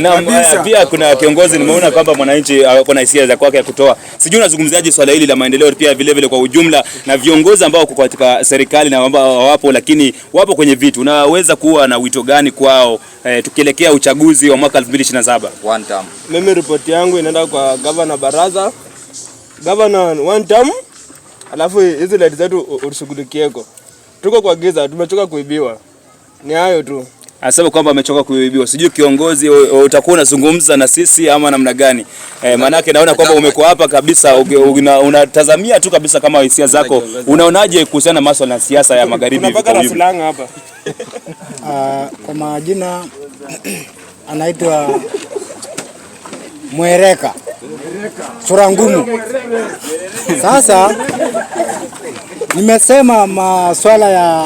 Na pia kuna kiongozi nimeona kwamba mwananchi kuna hisia za kwake ya kutoa. Sijui unazungumziaje swala hili la maendeleo pia vile vile kwa ujumla na viongozi ambao wako katika serikali na ambao wapo lakini wapo kwenye vitu. Unaweza kuwa na wito gani kwao tukielekea uchaguzi wa mwaka 2027? One term. Mimi ripoti yangu inaenda kwa Governor Baraza. Governor one term. Alafu hizi light zetu ushughulikieko. Tuko kwa giza, tumechoka kuibiwa. Ni hayo tu. Anasema kwamba amechoka kuibiwa. Sijui kiongozi utakuwa unazungumza na sisi ama namna gani? Manake naona kwamba umekuwa hapa kabisa unatazamia tu kabisa kama hisia zako. Unaonaje kuhusiana na masuala ya siasa ya magharibi hivi kwa hivi? Hapa. Kwa majina anaitwa Mwereka. Sura ngumu. Sasa nimesema masuala ya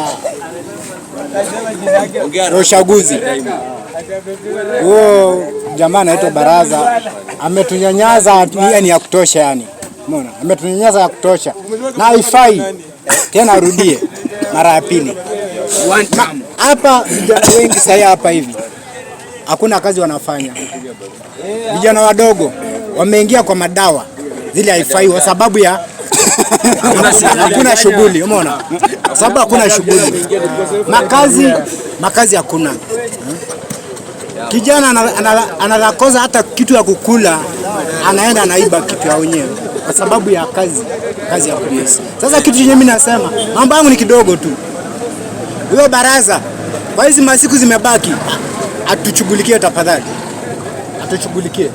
uchaguzi. Huo jamaa anaitwa Baraza ametunyanyaza yani ya kutosha yani. Umeona? Ametunyanyaza ya kutosha. Na haifai tena arudie mara ya pili. Hapa wengi sasa hapa hivi hakuna kazi wanafanya. Vijana wadogo wameingia kwa madawa zile haifai kwa sababu ya hakuna shughuli, umeona? Sababu hakuna shughuli. Makazi hakuna. Kijana analakoza hata kitu ya kukula, anaenda anaiba kitu ya wenyewe kwa sababu ya kazi ya polisi. Sasa kitu chenye mimi nasema, mambo yangu ni kidogo tu. Huyo Baraza, kwa hizi masiku zimebaki, atushughulikie tafadhali. Atushughulikie.